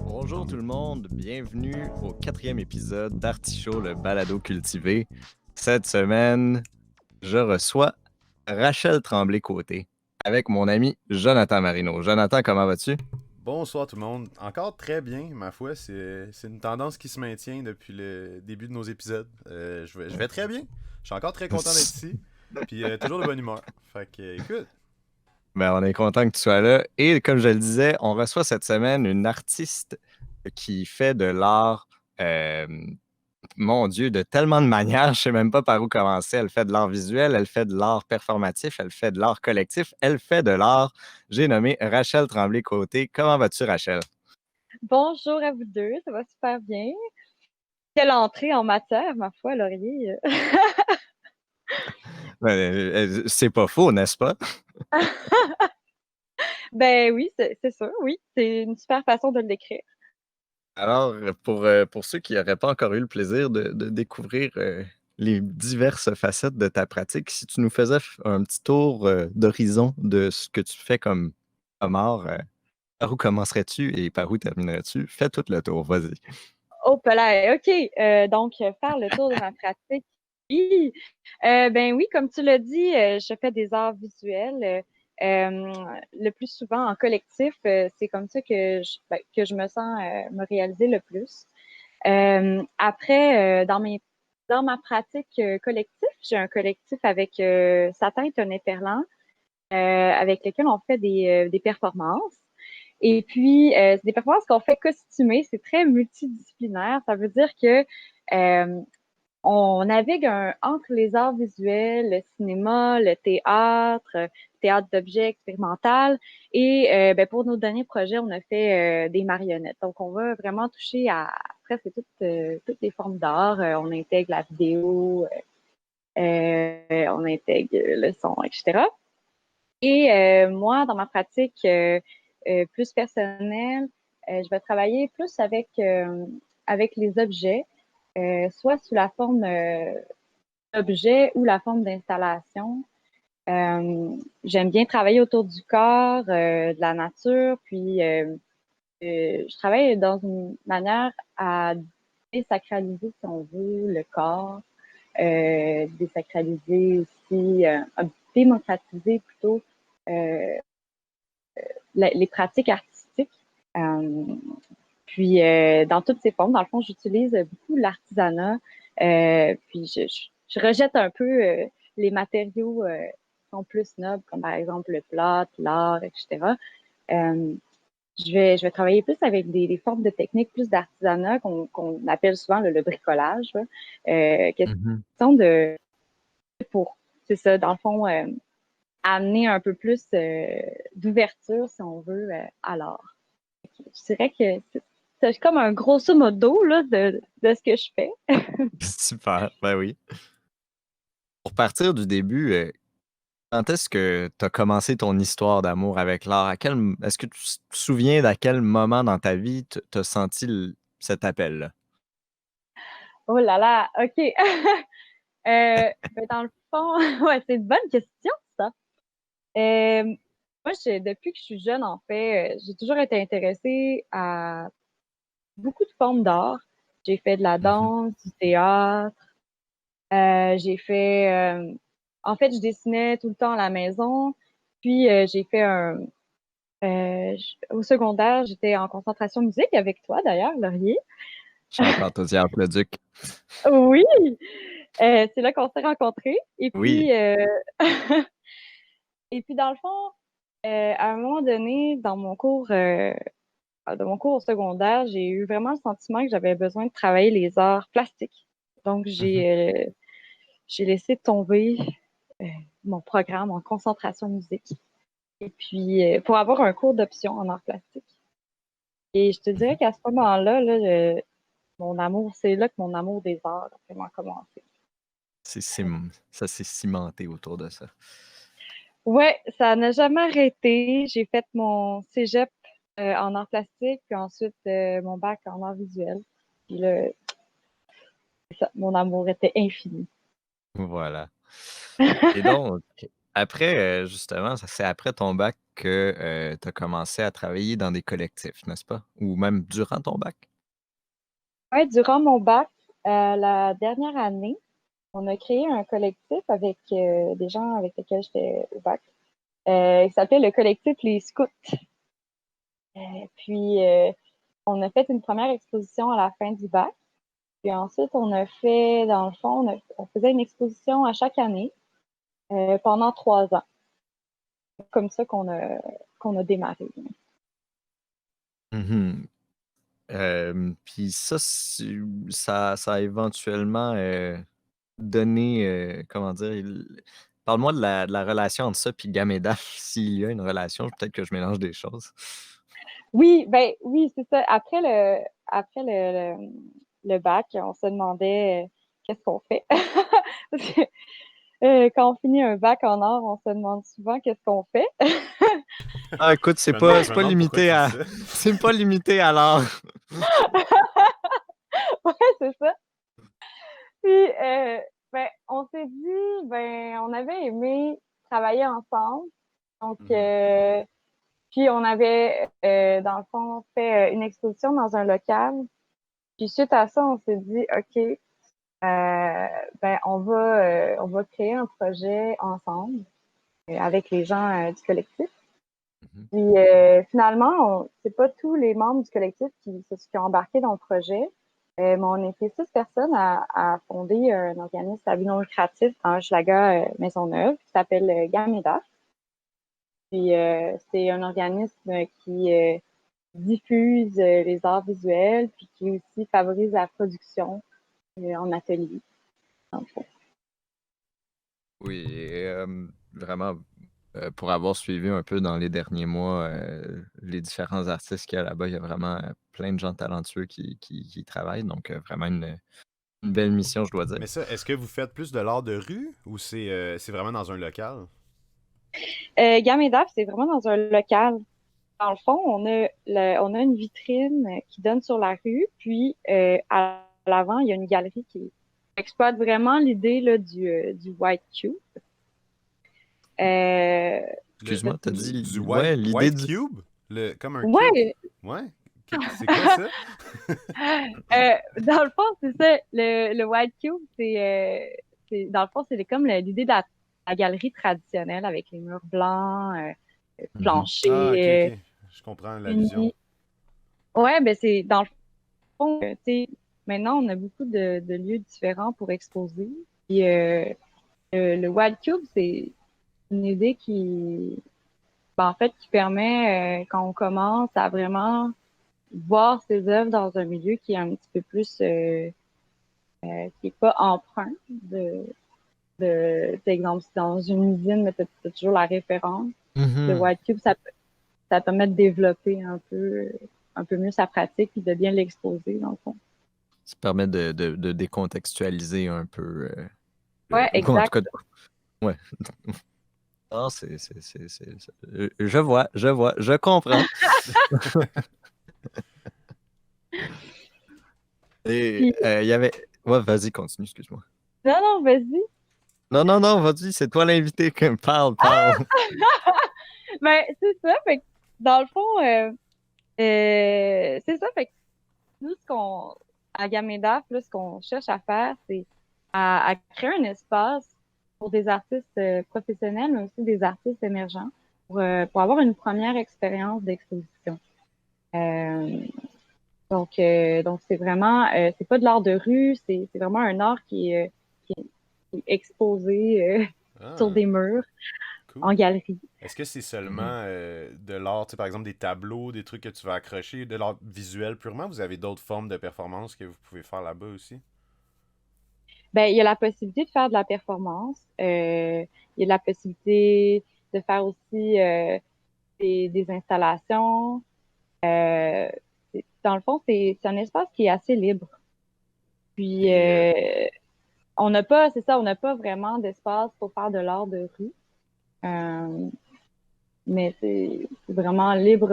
Bonjour tout le monde, bienvenue au 4e épisode d'Artichaut, le balado cultivé. Cette semaine, je reçois Rachel Tremblay-Côté avec mon ami Jonathan Marino. Jonathan, comment vas-tu? Bonsoir tout le monde. Encore très bien, ma foi. C'est une tendance qui se maintient depuis le début de nos épisodes. Je vais très bien. Je suis encore très content d'être ici. Puis toujours de bonne humeur. Fait que, écoute. Ben, on est content que tu sois là. Et comme je le disais, on reçoit cette semaine une artiste qui fait de l'art, euh, mon Dieu, de tellement de manières, je ne sais même pas par où commencer. Elle fait de l'art visuel, elle fait de l'art performatif, elle fait de l'art collectif, elle fait de l'art. J'ai nommé Rachel Tremblay-Côté. Comment vas-tu, Rachel? Bonjour à vous deux, ça va super bien. Quelle entrée en matière, ma foi, Laurier. C'est pas faux, n'est-ce pas? Ben oui, c'est sûr, oui. C'est une super façon de le décrire. Alors, pour ceux qui n'auraient pas encore eu le plaisir de découvrir les diverses facettes de ta pratique, si tu nous faisais un petit tour d'horizon de ce que tu fais comme art, par où commencerais-tu et par où terminerais-tu? Fais tout le tour, vas-y. Oh, là, OK. Donc, faire le tour de ma pratique. Oui. Ben oui, comme tu l'as dit, je fais des arts visuels. Le plus souvent en collectif, c'est comme ça que je me sens me réaliser le plus. Après, dans ma pratique collective, j'ai un collectif avec Satin et Tonnet Perlant, avec lequel on fait des performances. Et puis, c'est des performances qu'on fait costumées. C'est très multidisciplinaire. Ça veut dire que euh, on navigue entre les arts visuels, le cinéma, le théâtre d'objets expérimental. Et ben, pour nos derniers projets, on a fait des marionnettes. Donc, on va vraiment toucher à presque toutes les formes d'art. On intègre la vidéo, on intègre le son, etc. Et moi, dans ma pratique plus personnelle, je vais travailler plus avec les objets, soit sous la forme d'objets ou la forme d'installation. J'aime bien travailler autour du corps, de la nature, puis je travaille dans une manière à désacraliser, si on veut, le corps, désacraliser aussi, démocratiser plutôt euh, les pratiques artistiques. Euh, Puis, dans toutes ses formes, dans le fond, j'utilise beaucoup l'artisanat. Puis, je rejette un peu les matériaux qui sont plus nobles, comme par exemple le plâtre, l'art, etc. Euh, je vais travailler plus avec des formes de techniques, plus d'artisanat qu'on appelle souvent le bricolage. Là. Mhm. Question pour, c'est ça, dans le fond, amener un peu plus d'ouverture, si on veut, à l'art. Je dirais que c'est comme un grosso modo là, de ce que je fais. Super, ben oui. Pour partir du début, quand est-ce que tu as commencé ton histoire d'amour avec l'art? Est-ce que tu te souviens d'à quel moment dans ta vie tu as senti cet appel-là? Oh là là, OK. Ben, dans le fond, ouais, c'est une bonne question, ça. Moi, depuis que je suis jeune, en fait, j'ai toujours été intéressée à beaucoup de formes d'art. J'ai fait de la Mhm. danse, du théâtre. J'ai fait... en fait, je dessinais tout le temps à la maison. Puis, j'ai fait au secondaire, j'étais en concentration musique avec toi, d'ailleurs, Laurier. Jean-François Arpleduc. Oui, c'est là qu'on s'est rencontrés. Oui. Et puis dans le fond, à un moment donné, dans mon cours au secondaire, j'ai eu vraiment le sentiment que j'avais besoin de travailler les arts plastiques. Donc Mhm. j'ai laissé tomber euh, mon programme en concentration musique. Et puis pour avoir un cours d'option en arts plastiques. Et je te dirais Mhm. qu'à ce moment-là, là, c'est là que mon amour des arts a vraiment commencé. Ça s'est cimenté autour de ça. Ouais, ça n'a jamais arrêté. J'ai fait mon cégep en arts plastiques, puis ensuite mon bac en arts visuels. Puis là, ça, mon amour était infini. Voilà. Et donc, après, justement, c'est après ton bac que tu as commencé à travailler dans des collectifs, n'est-ce pas? Ou même durant ton bac? Ouais, durant mon bac, la dernière année, on a créé un collectif avec des gens avec lesquels j'étais au bac. Il s'appelait le collectif Les Scouts. Puis, on a fait une première exposition à la fin du bac. Puis ensuite, on a fait, dans le fond, on faisait une exposition à chaque année pendant 3 ans. C'est comme ça qu'on a démarré. Mhm. Puis ça a éventuellement donné, comment dire, parle-moi de la relation entre ça puis Gameda, s'il y a une relation, peut-être que je mélange des choses. Oui, ben oui, c'est ça. Après le bac, on se demandait qu'est-ce qu'on fait. Parce que quand on finit un bac en art, on se demande souvent qu'est-ce qu'on fait. Ah, écoute, Je me demande, je c'est me pas demande pourquoi limité tu dis à, ça. c'est pas limité à l'art. Ouais, c'est ça. Puis, ben, on s'est dit, ben, on avait aimé travailler ensemble. Donc, Mhm. puis on avait, dans le fond, fait une exposition dans un local. Puis suite à ça, on s'est dit, OK, ben, on va créer un projet ensemble avec les gens du collectif. Mhm. Puis finalement, c'est pas tous les membres du collectif qui ont embarqué dans le projet, mais on était 6 personnes à fonder un organisme à but non lucratif dans Hochelaga Maisonneuve qui s'appelle Gameda. Puis c'est un organisme qui diffuse les arts visuels, puis qui aussi favorise la production en atelier, dans le fond. Oui, et, vraiment, pour avoir suivi un peu dans les derniers mois les différents artistes qu'il y a là-bas, il y a vraiment plein de gens talentueux qui travaillent. Donc, vraiment une belle mission, je dois dire. Mais ça, est-ce que vous faites plus de l'art de rue ou c'est vraiment dans un local? Gameda, c'est vraiment dans un local. Dans le fond, on a une vitrine qui donne sur la rue, puis à l'avant, il y a une galerie qui exploite vraiment l'idée là, du White Cube. Euh, Le, Excuse-moi, t'as du dit, white, ouais, l'idée white du. cube? Comme un cube? ouais, Ouais? C'est quoi ça? dans le fond, c'est ça. Le White Cube, dans le fond, c'est comme l'idée de la galerie traditionnelle avec les murs blancs, Mhm. Ah, ok, plancher, ok. Je comprends l'allusion. uni. Ouais, ben c'est dans le fond, tu sais, maintenant, on a beaucoup de lieux différents pour exposer. Puis le Wild Cube, c'est une idée ben, en fait, qui permet, quand on commence, à vraiment voir ses œuvres dans un milieu qui est un petit peu plus, qui est pas empreint d'exemple, si dans une usine, mais t'as toujours la référence. Le Mhm. Wild Cube, ça permet de développer un peu mieux sa pratique et de bien l'exposer, dans le fond. Ça permet de décontextualiser un peu. Ouais, Ou en tout exact. cas, ouais. Non, je vois, je comprends. Et Puis, il y avait. Ouais, vas-y, continue, excuse-moi. non, non, vas-y. Non, non, non, vas-y, c'est toi l'invité. Parle, parle. Ben, c'est ça. Fait que, dans le fond, c'est ça. Fait que nous, à Gamedaf, là, ce qu'on cherche à faire, c'est à créer un espace pour des artistes professionnels, mais aussi des artistes émergents, pour avoir une première expérience d'exposition. Euh, donc c'est vraiment, c'est pas de l'art de rue, c'est vraiment un art qui est exposé sur Ah, des murs en cool. galerie. Est-ce que c'est seulement Mhm. de l'art, tu sais, par exemple des tableaux, des trucs que tu vas accrocher, de l'art visuel purement? Vous avez d'autres formes de performance que vous pouvez faire là-bas aussi? Ben, il y a la possibilité de faire de la performance. Il y a la possibilité de faire aussi des installations. Dans le fond, c'est un espace qui est assez libre. Puis, Et on n'a pas, c'est ça, on n'a pas vraiment d'espace pour faire de l'art de rue. Euh, mais c'est vraiment libre.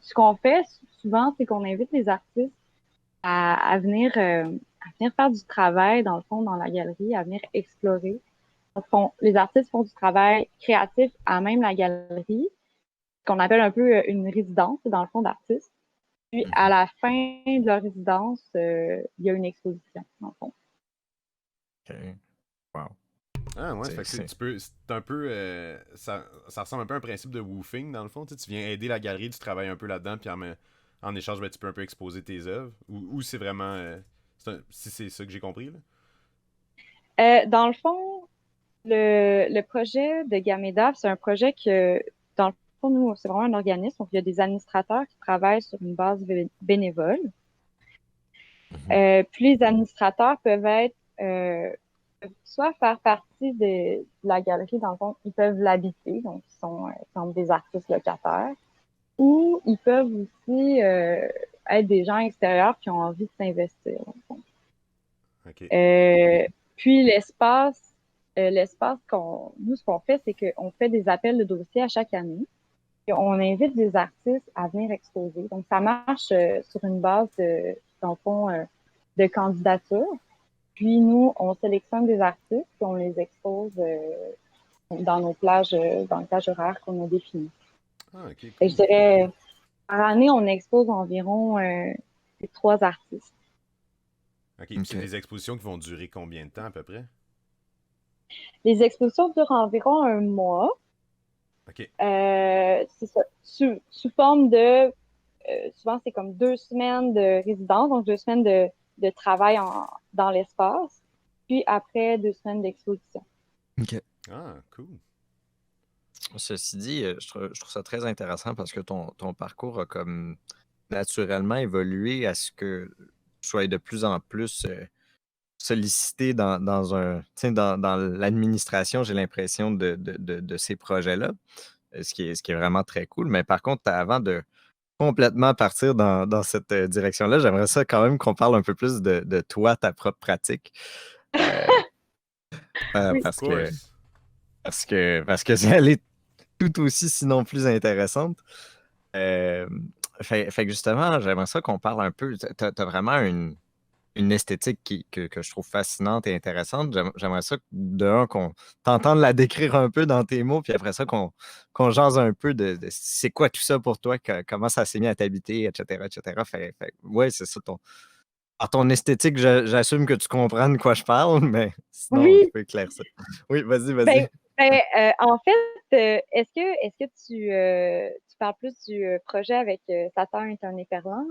Ce qu'on fait souvent, c'est qu'on invite les artistes à venir venir faire du travail, dans le fond, dans la galerie, à venir explorer. Les artistes font du travail créatif à même la galerie, qu'on appelle un peu une résidence, dans le fond, d'artistes. Puis, à la fin de leur résidence, il y a une exposition, dans le fond. OK. Wow. Ah ouais, fait que c'est un peu ça ressemble un peu à un principe de woofing dans le fond, tu viens aider la galerie, tu travailles un peu là-dedans puis en échange ben, tu peux un peu exposer tes œuvres ou c'est vraiment si c'est ça que j'ai compris là. Dans le fond, le projet de Gameda, c'est un projet que, dans le fond, nous, c'est vraiment un organisme, donc il y a des administrateurs qui travaillent sur une base bénévole. Puis les administrateurs peuvent être soit faire partie de la galerie, dans le fond, ils peuvent l'habiter, donc ils sont exemple des artistes locataires, ou ils peuvent aussi être des gens extérieurs qui ont envie de s'investir, dans le fond. Okay. Puis l'espace nous, ce qu'on fait, c'est qu'on fait des appels de dossiers à chaque année. Et on invite des artistes à venir exposer. Donc, ça marche sur une base dans le fond, de candidature. Puis nous, on sélectionne des artistes et on les expose dans nos plages, dans les plages horaires qu'on a définies. Ah, ok, cool. Et je dirais, par année, on expose environ 3 artistes. Ok, puis c'est des expositions qui vont durer combien de temps à peu près? Les expositions durent environ 1 mois. Ok. C'est ça. Sous forme de... souvent, c'est comme 2 semaines de résidence, donc 2 semaines de travail dans l'espace. Puis après, 2 semaines d'exposition. OK. Ah, cool. Ceci dit, je trouve ça très intéressant parce que ton parcours a comme naturellement évolué à ce que tu sois de plus en plus sollicité dans l'administration, j'ai l'impression, de ces projets-là, ce qui est vraiment très cool. Mais par contre, avant de complètement partir dans cette direction-là, j'aimerais ça quand même qu'on parle un peu plus de toi, ta propre pratique. Oui. Parce que elle est tout aussi, sinon plus intéressante. Fait que justement, j'aimerais ça qu'on parle un peu. Tu as vraiment une esthétique que je trouve fascinante et intéressante. J'aimerais ça, qu'on t'entende la décrire un peu dans tes mots, puis après ça, qu'on jase un peu de c'est quoi tout ça pour toi, comment ça s'est mis à t'habiter, etc., etc. Ouais, c'est ça. Par ton esthétique, j'assume que tu comprends de quoi je parle, mais sinon, Oui. je peux éclairer ça. Oui, vas-y. En fait, est-ce que tu parles plus du projet avec Satan est un éperlan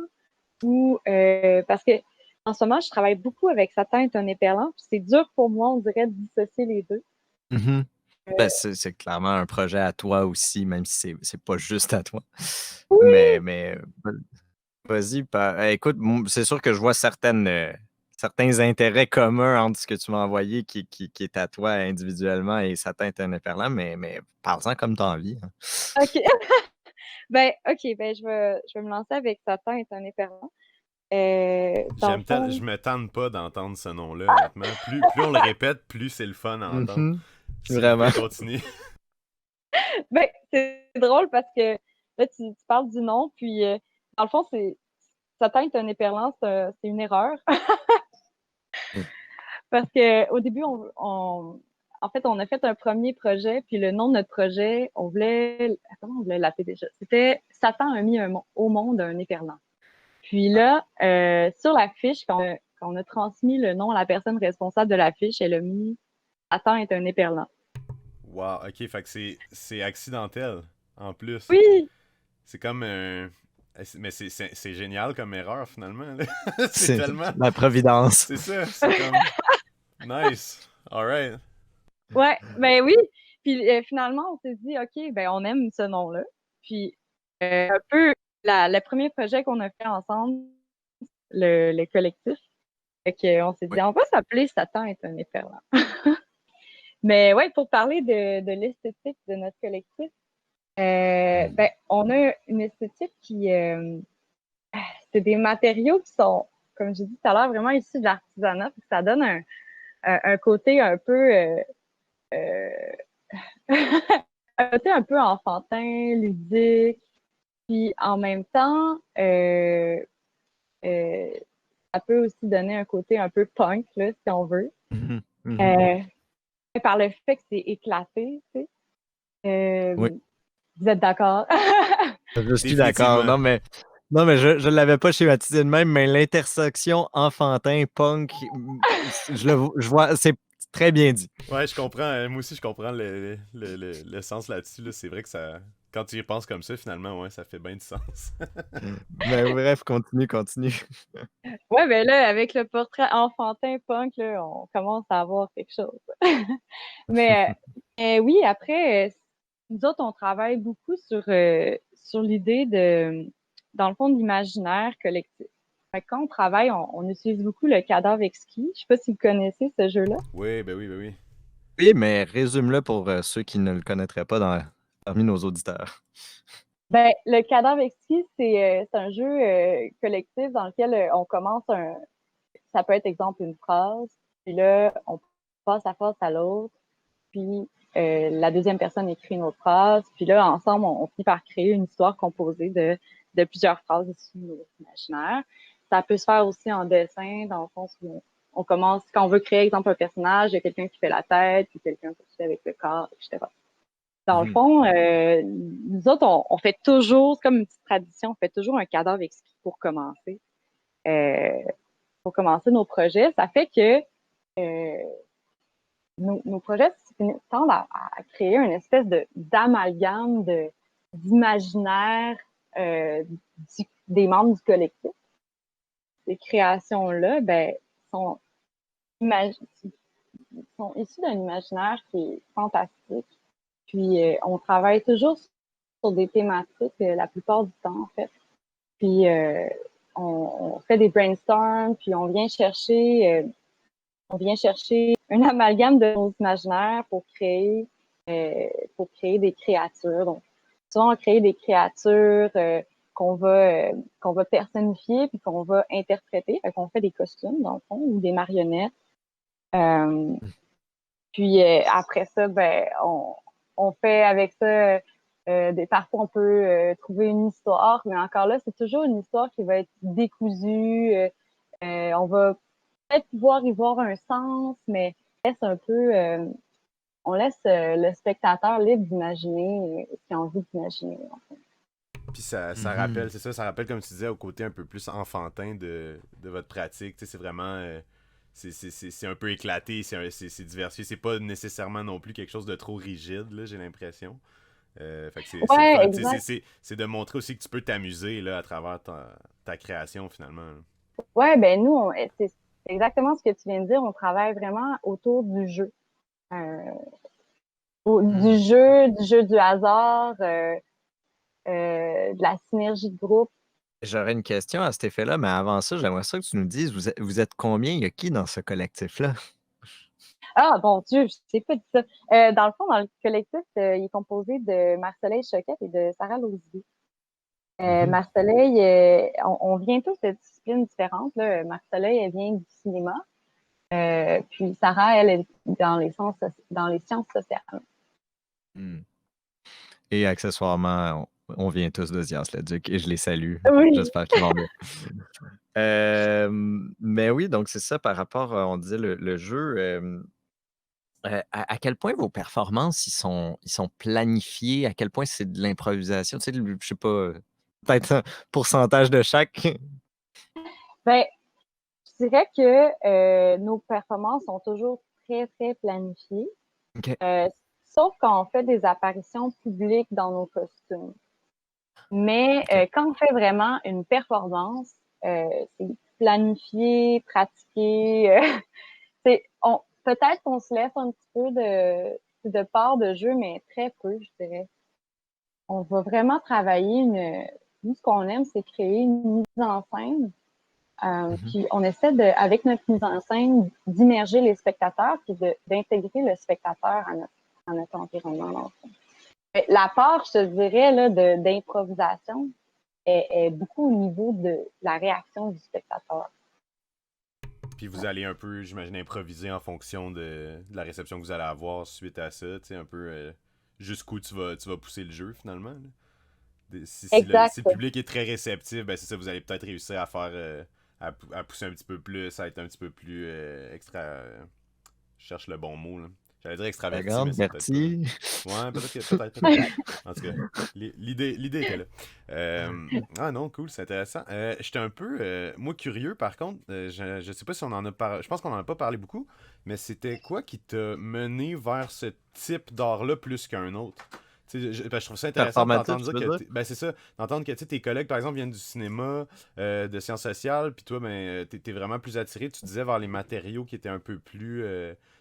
ou parce que en ce moment, je travaille beaucoup avec Satan est un éperlan, puis c'est dur pour moi, on dirait, de dissocier les deux. Mm-hmm. C'est clairement un projet à toi aussi, même si c'est pas juste à toi. Oui. Mais vas-y. Écoute, c'est sûr que je vois certains intérêts communs entre ce que tu m'as envoyé qui est à toi individuellement et Satan est un éperlan, mais parle-en comme t'as envie. Hein. OK. Je vais me lancer avec Satan est un éperlan. Je me tente pas d'entendre ce nom-là, honnêtement. Plus on le répète, plus c'est le fun à entendre. Vraiment. Continue. C'est drôle parce que là, tu parles du nom, puis dans le fond, Satan est un éperlan, c'est une erreur. Parce qu'au début, en fait, on a fait un premier projet, puis le nom de notre projet, comment on voulait l'appeler déjà? C'était Satan a mis au monde un éperlan. Puis là, sur la fiche, quand on a transmis le nom à la personne responsable de la fiche, elle a mis Satan est un éperlan. Wow, ok, fait que c'est accidentel, en plus. Oui! C'est comme un... Mais c'est génial comme erreur, finalement. C'est tellement... la providence. C'est ça, c'est comme... Nice, alright. Ouais, oui. Puis finalement, on s'est dit, OK, on aime ce nom-là. Puis un peu, le premier projet qu'on a fait ensemble, le collectif, fait qu'on s'est dit, on va s'appeler Satan est un éperlan. Mais ouais, pour parler de l'esthétique de notre collectif, on a une esthétique qui, c'est des matériaux qui sont, comme j'ai dit tout à l'heure, vraiment issus de l'artisanat. Ça donne un côté un peu, un côté un peu enfantin, ludique. Puis en même temps, peut aussi donner un côté un peu punk, là, si on veut. Mhm, mhm. Par le fait que c'est éclaté, tu sais. Oui, Vous êtes d'accord? je suis d'accord. Définitivement. Non, mais je ne l'avais pas schématisé de même, mais l'intersection enfantin-punk, je vois, c'est très bien dit. Ouais, je comprends. Moi aussi, je comprends le sens là-dessus. Là. C'est vrai que ça. Quand tu y penses comme ça, finalement, ouais, ça fait bien du sens. Mais bref, continue. Ouais, ben là, avec le portrait enfantin punk, là, on commence à avoir quelque chose. Mais oui, après, nous autres, on travaille beaucoup sur l'idée dans le fond, de l'imaginaire collectif. Fait que quand on travaille, on utilise beaucoup le cadavre exquis. Je sais pas si vous connaissez ce jeu-là. Oui, ben oui, ben oui. Oui, mais résume-le pour ceux qui ne le connaîtraient pas parmi nos auditeurs. Ben, le cadavre exquis, c'est un jeu collectif dans lequel on commence ça peut être exemple une phrase, puis là, on passe la phrase à l'autre, puis la deuxième personne écrit une autre phrase, puis là, ensemble, on finit par créer une histoire composée de plusieurs phrases issues de notre imaginaire. Ça peut se faire aussi en dessin, dans le sens où on commence, quand on veut créer, exemple, un personnage, il y a quelqu'un qui fait la tête, puis quelqu'un qui fait avec le corps, etc. Dans le Mhm. fond, nous autres, on fait toujours, c'est comme une petite tradition, on fait toujours un cadavre exquis euh, pour commencer nos projets. Ça fait que euh, nos projets tendent à créer une espèce d'amalgame d'imaginaire des membres du collectif. Ces créations-là, ben, sont, sont issues d'un imaginaire qui est fantastique. Puis, on travaille toujours sur des thématiques la plupart du temps, en fait. Puis, on fait des brainstorms, puis on vient chercher un amalgame de nos imaginaires pour créer des créatures. Donc, souvent, on crée des créatures qu'on va personnifier puis qu'on va interpréter. Fait qu'on fait des costumes, dans le fond, ou des marionnettes. Euh, Puis après ça, ben, on fait avec ça parfois on peut trouver une histoire, mais encore là, c'est toujours une histoire qui va être décousue. On va peut-être pouvoir y voir un sens, mais on laisse le spectateur libre d'imaginer ce qu'il a envie d'imaginer. Puis ça rappelle, Mhm. c'est ça, ça rappelle, comme tu disais, au côté un peu plus enfantin de votre pratique. Tu sais, c'est vraiment. C'est un peu éclaté, c'est diversifié. C'est pas nécessairement non plus quelque chose de trop rigide, là, j'ai l'impression. Fait que c'est le Ouais, fun. Tu sais, exact. c'est de montrer aussi que tu peux t'amuser là, à travers ta création, finalement. Là. Ouais, ben nous, c'est exactement ce que tu viens de dire. On travaille vraiment autour du jeu. Euh, Mhm. du jeu du hasard, de la synergie de groupe. J'aurais une question à cet effet-là, mais avant ça, j'aimerais ça que tu nous dises, vous êtes combien? Il y a qui dans ce collectif-là? Ah, bon Dieu, je sais pas dit ça. Dans le fond, dans le collectif, il est composé de Marc-Soleil Choquette et de Sarah Lausier. Mhm. Marc-Soleil, on vient tous de disciplines différentes. Là. Marc-Soleil, elle vient du cinéma. Puis Sarah, elle est dans les sciences sociales. Hmm. Et accessoirement, on vient tous de Sciences-le-Duc et je les salue. Oui. J'espère qu'ils vont bien. Mais oui, donc c'est ça par rapport, on disait le jeu. À quel point vos performances, ils sont planifiés? À quel point c'est de l'improvisation? Tu sais, je sais pas, peut-être un pourcentage de chaque? Ben, je dirais que nos performances sont toujours très, très planifiées. OK. Euh, Sauf quand on fait des apparitions publiques dans nos costumes. Mais OK. quand on fait vraiment une performance, c'est planifié, pratiqué. Peut-être qu'on se laisse un petit peu de part de jeu, mais très peu, je dirais. On va vraiment travailler nous, ce qu'on aime, c'est créer une mise en scène. Mhm. Puis on essaie avec notre mise en scène, d'immerger les spectateurs, puis d'intégrer le spectateur à notre environnement. Dans le fond. La part, je te dirais, là, d'improvisation est beaucoup au niveau de la réaction du spectateur. Puis vous allez un peu, j'imagine, improviser en fonction de la réception que vous allez avoir suite à ça. Tu sais, un peu jusqu'où tu vas pousser le jeu, finalement. Là. Si Exact. le public est très réceptif, ben c'est ça, vous allez peut-être réussir à à pousser un petit peu plus, à être un petit peu plus extra. Je cherche le bon mot, là. J'allais dire extraverti, mais Regarde, c'est peut-être pas. merci. Ouais, peut-être. En tout cas, l'idée était là. Ah non, cool, c'est intéressant. J'étais un peu, moi, curieux, par contre. Je sais pas si on en a parlé. Je pense qu'on en a pas parlé beaucoup, mais c'était quoi qui t'a mené vers ce type d'art-là plus qu'un autre? Tu sais, je trouve ça intéressant Performatif, d'entendre tu dire veux que dire? ben c'est ça, d'entendre que tu sais, tes collègues par exemple viennent du cinéma, de sciences sociales, puis toi ben t'es vraiment plus attiré, tu disais vers les matériaux qui étaient un peu plus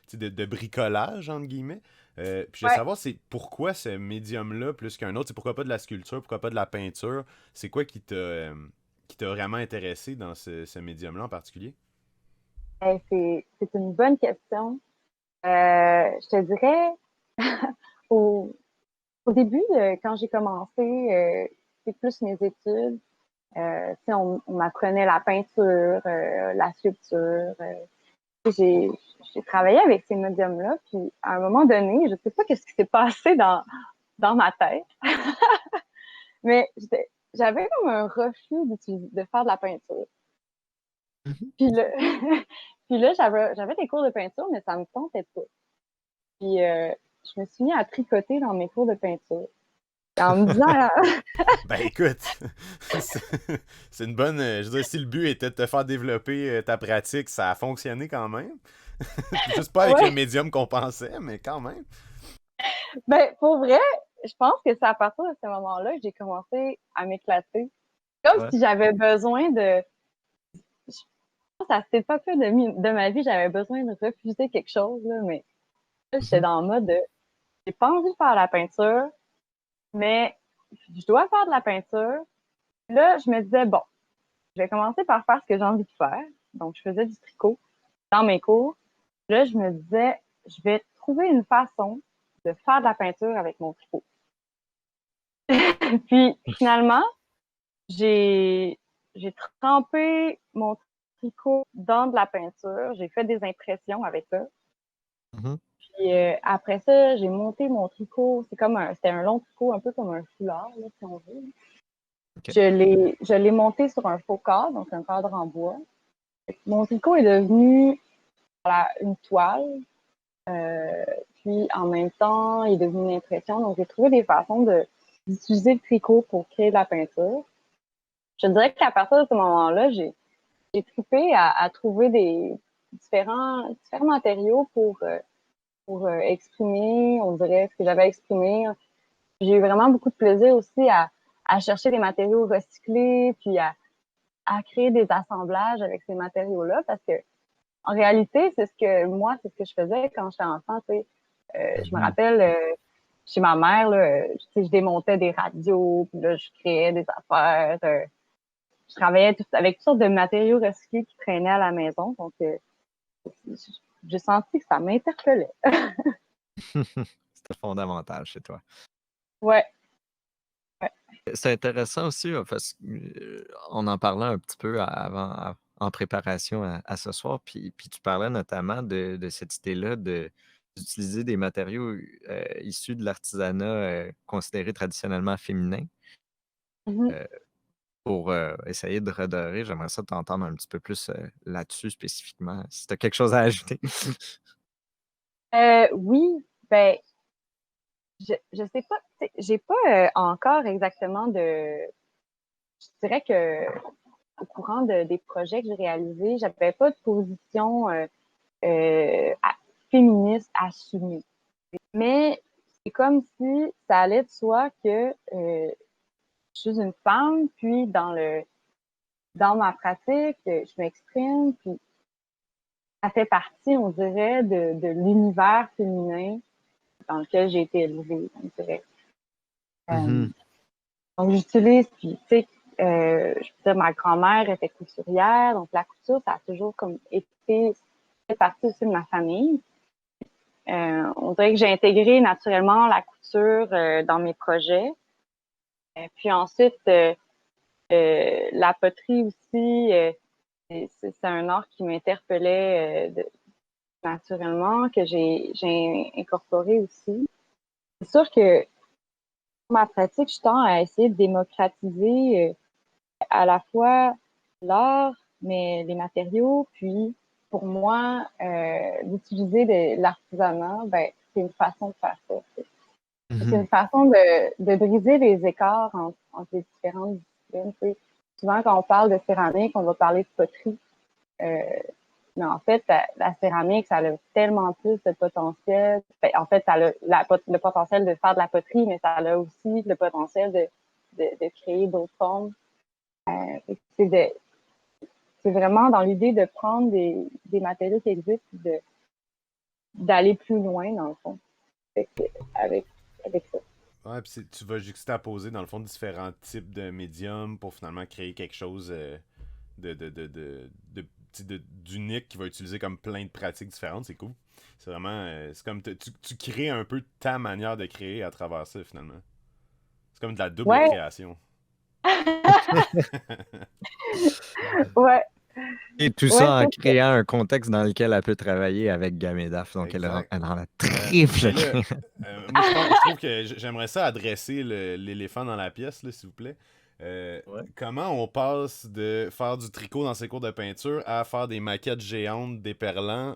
tu sais, de bricolage entre guillemets. Puis je voulais Ouais. savoir, c'est pourquoi ce médium-là plus qu'un autre? C'est pourquoi pas de la sculpture, pourquoi pas de la peinture? C'est quoi qui t'a vraiment intéressé dans ce médium-là en particulier? C'est une bonne question. Je te dirais, au, au début, quand j'ai commencé, c'est plus mes études. Tu sais, on m'apprenait la peinture, la sculpture. J'ai, j'ai travaillé avec ces médiums-là, puis à un moment donné, je sais pas qu'est-ce qui s'est passé dans ma tête, mais j'avais comme un refus de faire de la peinture. Mhm. Puis là, puis là j'avais des cours de peinture, mais ça me tentait pas. Puis je me suis mis à tricoter dans mes cours de peinture. En me disant, Ben écoute, c'est c'est une bonne. Je veux dire, si le but était de te faire développer ta pratique, ça a fonctionné quand même. Juste pas avec le ouais, médium qu'on pensait, mais quand même. ben pour vrai, je pense que c'est à partir de ce moment-là que j'ai commencé à m'éclater. Comme Ouais. si j'avais besoin de. Je pense à cette époque-là de ma vie, j'avais besoin de refuser quelque chose, là, mais là, j'étais Mhm. dans le mode de j'ai pas envie de faire la peinture, mais je dois faire de la peinture. Là, je me disais, bon, je vais commencer par faire ce que j'ai envie de faire. Donc, je faisais du tricot dans mes cours. Là, je me disais, je vais trouver une façon de faire de la peinture avec mon tricot. Puis, finalement, j'ai, j'ai trempé mon tricot dans de la peinture. J'ai fait des impressions avec ça. Mhm. Puis après ça, j'ai monté mon tricot. C'était un long tricot, un peu comme un foulard, là, si on veut. OK. Je l'ai monté sur un faux cadre, donc un cadre en bois. Mon tricot est devenu une toile. Euh, Puis en même temps, il est devenu une impression. Donc j'ai trouvé des façons d'utiliser le tricot pour créer de la peinture. Je dirais qu'à partir de ce moment-là, j'ai trippé à trouver des différents matériaux pour exprimer, on dirait, ce que j'avais exprimé. J'ai eu vraiment beaucoup de plaisir aussi à chercher des matériaux recyclés, puis à créer des assemblages avec ces matériaux-là, parce que en réalité, c'est ce que je faisais quand j'étais enfant. Tu sais. Je me Mhm. rappelle, chez ma mère, là, tu sais, je démontais des radios, puis là, je créais des affaires. Je travaillais avec toutes sortes de matériaux recyclés qui traînaient à la maison. Donc, j'ai senti que ça m'interpellait. C'était fondamental chez toi. Ouais, ouais. C'est intéressant aussi, parce on en parlait un petit peu en préparation à ce soir, puis tu parlais notamment de cette idée-là d'utiliser des matériaux issus de l'artisanat considéré traditionnellement féminin Mhm. euh, pour essayer de redorer. J'aimerais ça t'entendre un petit peu plus là-dessus spécifiquement, si tu as quelque chose à ajouter. Oui, ben, je sais pas, tu sais, j'ai pas encore exactement je dirais que au courant des projets que j'ai réalisés, j'avais pas de position euh, à- féministe assumée. Mais c'est comme si ça allait de soi que je suis une femme, puis dans ma pratique, je m'exprime, puis ça fait partie, on dirait, de l'univers féminin dans lequel j'ai été élevée, on dirait. Euh, Mhm. donc, j'utilise, puis, tu sais, je veux dire, ma grand-mère était couturière, donc la couture, ça a toujours comme été, fait partie aussi de ma famille. On dirait que j'ai intégré naturellement la couture dans mes projets. Puis ensuite, la poterie aussi, c'est un art qui m'interpellait naturellement, que j'ai incorporé aussi. C'est sûr que pour ma pratique, je tends à essayer de démocratiser à la fois l'art, mais les matériaux. Puis, pour moi, d'utiliser de l'artisanat, ben, c'est une façon de faire ça. C'est une façon de briser les écarts entre les différentes disciplines. Tu sais. Souvent, quand on parle de céramique, on va parler de poterie. Euh, mais en fait, la céramique, ça a tellement plus de potentiel. En fait, ça a le potentiel de faire de la poterie, mais ça a aussi le potentiel de créer d'autres formes. C'est vraiment dans l'idée de prendre des matériaux qui existent et d'aller plus loin, dans le fond, avec, avec ça. Ouais, puis tu vas juxtaposer, dans le fond, différents types de médiums pour finalement créer quelque chose de, de, de, de, de- d'unique qui va utiliser comme plein de pratiques différentes. C'est cool. C'est vraiment. C'est comme tu crées un peu ta manière de créer à travers ça, finalement. C'est comme de la double Ouais, création. ouais, Et tout ouais, ça en ça, créant un contexte dans lequel elle peut travailler avec Gamedaf. Donc, Exact. elle en a Mais triple. là, moi, je trouve que j'aimerais ça adresser l'éléphant dans la pièce, là, s'il vous plaît. Euh, Ouais. Comment on passe de faire du tricot dans ses cours de peinture à faire des maquettes géantes déperlant?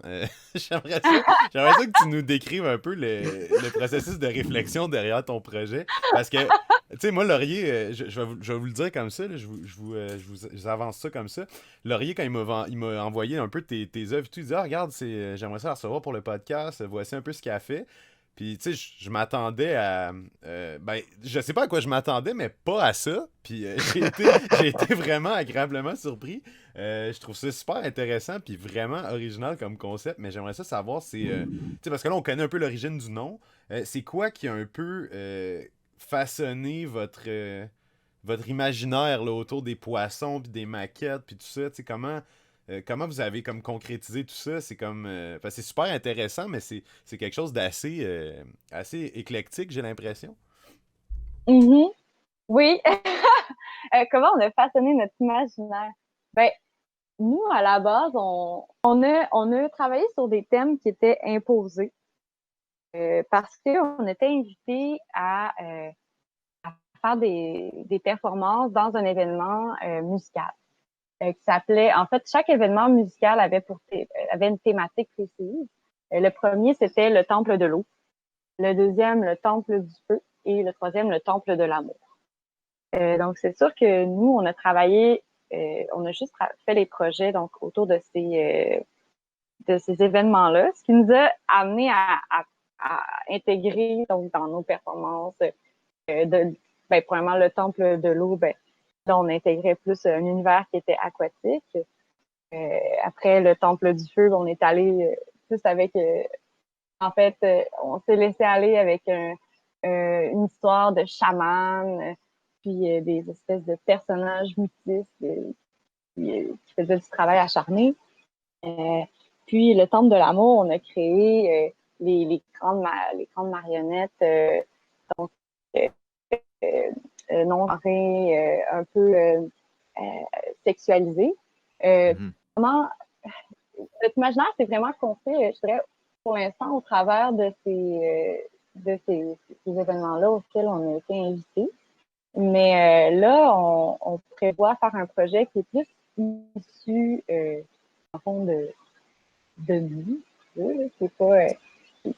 J'aimerais ça que tu nous décrives un peu le processus de réflexion derrière ton projet. Parce que, tu sais, moi, Laurier, je vais vous le dire comme ça, là, je vous avance ça comme ça. Laurier, quand il m'a envoyé un peu tes œuvres, et tout, il dit ah, regarde, j'aimerais ça la recevoir pour le podcast, voici un peu ce qu'il a fait. Puis, tu sais, je m'attendais à. Ben, je sais pas à quoi je m'attendais, mais pas à ça. Puis, j'ai été vraiment agréablement surpris. Je trouve ça super intéressant, puis vraiment original comme concept. Mais j'aimerais ça savoir, tu sais, parce que là, on connaît un peu l'origine du nom. C'est quoi qui a un peu façonné votre imaginaire là, autour des poissons, puis des maquettes, puis tout ça? Tu sais, comment vous avez comme concrétisé tout ça? C'est comme. C'est super intéressant, mais c'est quelque chose d'assez assez éclectique, j'ai l'impression. Mhm. Oui. Comment on a façonné notre imaginaire? Ben, nous, à la base, on a travaillé sur des thèmes qui étaient imposés parce qu'on était invité à faire des performances dans un événement musical qui s'appelait, en fait, chaque événement musical avait une thématique précise. Le premier, c'était le temple de l'eau. Le deuxième, le temple du feu. Et le troisième, le temple de l'amour. Donc, c'est sûr que nous, on a travaillé, on a juste fait les projets donc autour de ces événements-là, ce qui nous a amené à intégrer donc dans nos performances premièrement le temple de l'eau, là, on intégrait plus un univers qui était aquatique. Après le temple du feu, on est allé plus avec en fait, on s'est laissé aller avec une histoire de chaman, puis des espèces de personnages mythiques qui faisaient du travail acharné. Euh, Puis le Temple de l'amour, on a créé les grandes marionnettes donc euh, non genrées, un peu euh, sexualisées. Mhm. Comment notre imaginaire, c'est vraiment construit, je dirais, pour l'instant, au travers ces événements-là auxquels on a été invités. Mais là, on prévoit faire un projet qui est plus issu, en fond, de nous. C'est pas, qui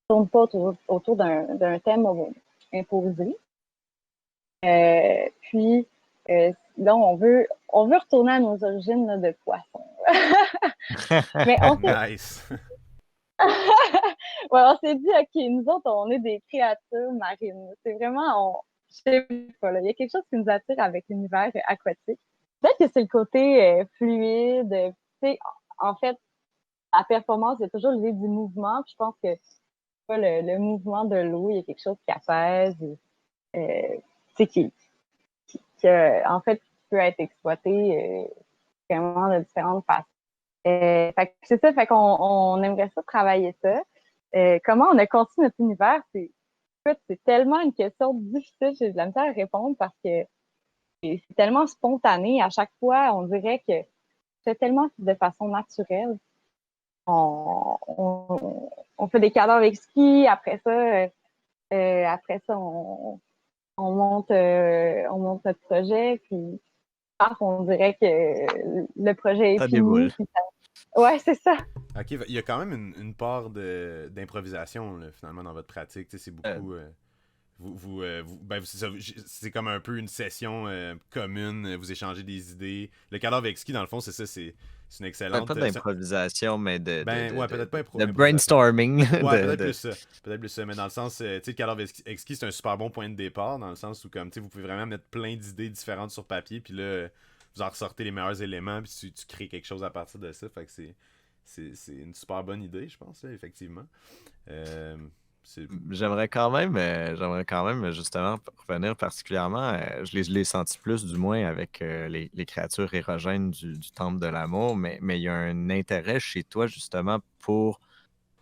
tourne pas autour d'un thème imposé. Puis, là, on veut retourner à nos origines là, de poisson. Mais on s'est Nice. ouais, on s'est dit, OK, nous autres, on est des créatures marines. C'est vraiment, je sais pas, là, il y a quelque chose qui nous attire avec l'univers aquatique. Peut-être que c'est le côté fluide. Tu sais, en fait, la performance, il y a toujours l'idée du mouvement. Puis je pense que pas, le mouvement de l'eau, il y a quelque chose qui apaise, tu sais, en fait, qui peut être exploité vraiment de différentes façons. Fait que c'est ça, fait qu'on on aimerait ça travailler ça. Comment on a conçu notre univers, écoute, c'est tellement une question difficile, j'ai de la misère à répondre parce que c'est tellement spontané. À chaque fois, on dirait que c'est tellement de façon naturelle. On fait des cadeaux avec ski, après ça, on monte notre projet, puis on dirait que le projet est Ça fini. déboule. Ouais, c'est ça. Ok, il y a quand même une part d'improvisation là, finalement dans votre pratique. Tu sais, c'est beaucoup. C'est comme un peu une session commune. Vous échangez des idées. Le cadavre exquis, dans le fond, c'est ça. C'est une excellente. Pas d'improvisation, mais Ben ouais, peut-être pas de improvisation. brainstorming. Ouais, peut-être plus ça. Peut-être plus ça. Mais dans le sens, tu sais, le cadavre exquis, c'est un super bon point de départ. Dans le sens où, comme, tu sais, vous pouvez vraiment mettre plein d'idées différentes sur papier. Puis là, vous en ressortez les meilleurs éléments. Puis tu crées quelque chose à partir de ça. Fait que c'est une super bonne idée, je pense, là, effectivement. Euh, J'aimerais quand même justement revenir particulièrement, je l'ai senti plus du moins avec les créatures érogènes du Temple de l'amour, mais il y a un intérêt chez toi justement pour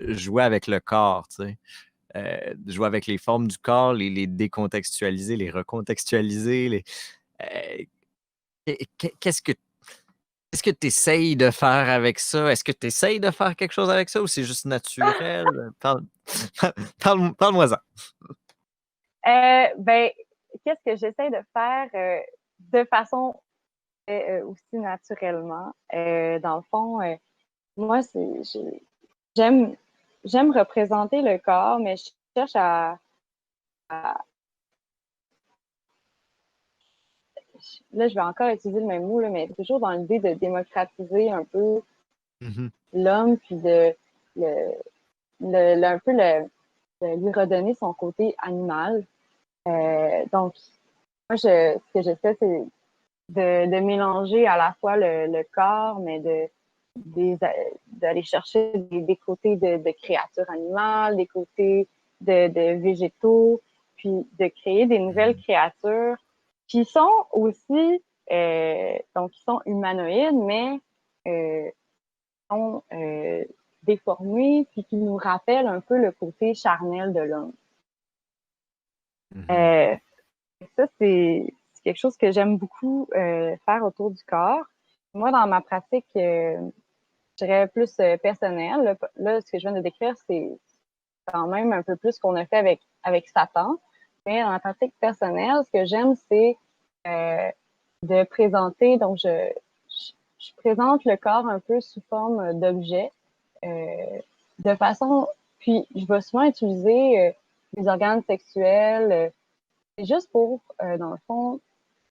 jouer avec le corps, tu sais. Jouer avec les formes du corps, les décontextualiser, les recontextualiser, euh, qu'est-ce que Qu'est-ce que tu essayes de faire avec ça? Est-ce que tu essayes de faire quelque chose avec ça ou c'est juste naturel? Parle-moi-en. Ben, qu'est-ce que j'essaie de faire de façon aussi naturellement? Dans le fond, moi, j'aime, j'aime représenter le corps, mais je cherche à- là, je vais encore utiliser le même mot, là, mais toujours dans l'idée de démocratiser un peu Mhm. l'homme, puis le, un peu de lui redonner son côté animal. Donc, moi, ce que j'essaie, c'est de mélanger à la fois le corps, mais d'aller chercher des côtés de créatures animales, des côtés de végétaux, puis de créer des nouvelles créatures qui sont aussi, donc, qui sont humanoïdes, mais sont déformés, puis qui nous rappellent un peu le côté charnel de l'homme. Mhm. Euh, Ça, c'est quelque chose que j'aime beaucoup faire autour du corps. Moi, dans ma pratique, je dirais plus personnelle, là, ce que je viens de décrire, c'est quand même un peu plus ce qu'on a fait avec Satan. Mais dans ma pratique personnelle, ce que j'aime, c'est de présenter, donc je présente le corps un peu sous forme d'objet, de façon, puis je vais souvent utiliser les organes sexuels, juste pour, dans le fond,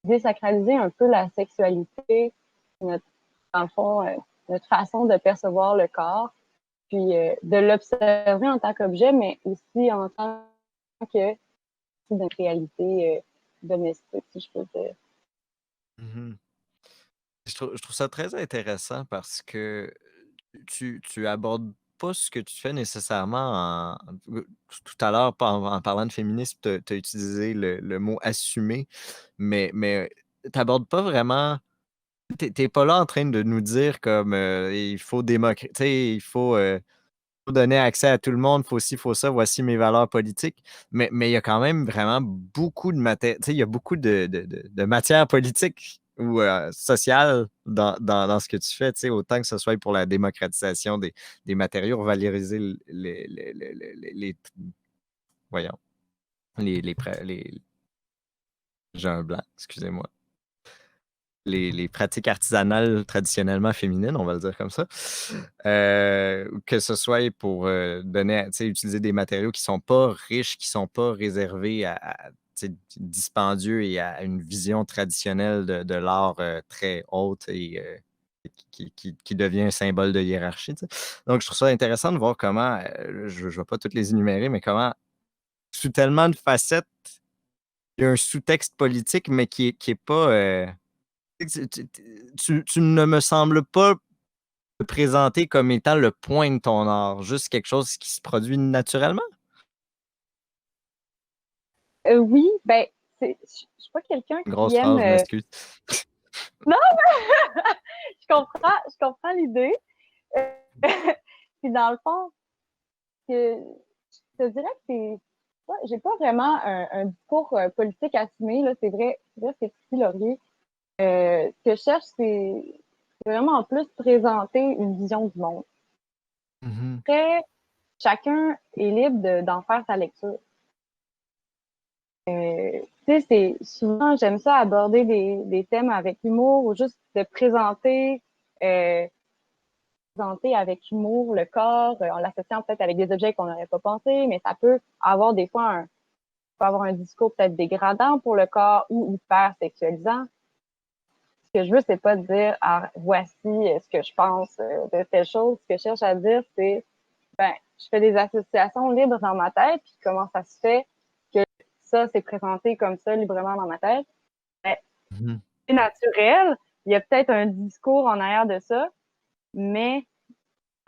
désacraliser un peu la sexualité, notre, dans le fond, notre façon de percevoir le corps, puis de l'observer en tant qu'objet, mais aussi en tant que d'une réalité domestique, si je peux dire. Mhm. Je trouve ça très intéressant parce que tu abordes pas ce que tu fais nécessairement tout à l'heure, en parlant de féminisme, tu as utilisé le mot assumer, mais tu n'abordes pas vraiment. T'es pas là en train de nous dire comme il faut démocratiser, faut donner accès à tout le monde, faut ci, faut ça, voici mes valeurs politiques. Mais il y a quand même vraiment beaucoup de matière, il y a beaucoup de matière politique ou sociale dans ce que tu fais, autant que ce soit pour la démocratisation des matériaux, valoriser voyons, j'ai un blanc, excusez-moi. Les pratiques artisanales traditionnellement féminines, on va le dire comme ça. Que ce soit pour utiliser des matériaux qui ne sont pas riches, qui ne sont pas réservés à dispendieux et à une vision traditionnelle de l'art très haute et qui devient un symbole de hiérarchie. T'sais. Donc, je trouve ça intéressant de voir comment, je ne vais pas toutes les énumérer, mais comment, sous tellement de facettes, il y a un sous-texte politique, mais qui est pas. Tu ne me sembles pas te présenter comme étant le point de ton art, juste quelque chose qui se produit naturellement? Oui, ben, je suis pas quelqu'un Une qui grosse aime. phrase, je m'excuse. Non, je comprends l'idée. Euh, Puis dans le fond, que, je te dirais que j'ai pas vraiment un discours politique assumé, là, c'est vrai, c'est petit Laurier. Ce que je cherche, c'est vraiment en plus présenter une vision du monde. Mhm. Après, chacun est libre d'en faire sa lecture. Tu sais, souvent, j'aime ça aborder des thèmes avec humour ou juste de présenter avec humour le corps, en l'associant peut-être avec des objets qu'on n'aurait pas pensé, mais ça peut avoir des fois peut avoir un discours peut-être dégradant pour le corps ou hyper sexualisant. Ce que je veux, c'est pas dire voici ce que je pense de telle chose. Ce que je cherche à dire, c'est je fais des associations libres dans ma tête, puis comment ça se fait que ça s'est présenté comme ça librement dans ma tête. Ben, Mhm. c'est naturel. Il y a peut-être un discours en arrière de ça, mais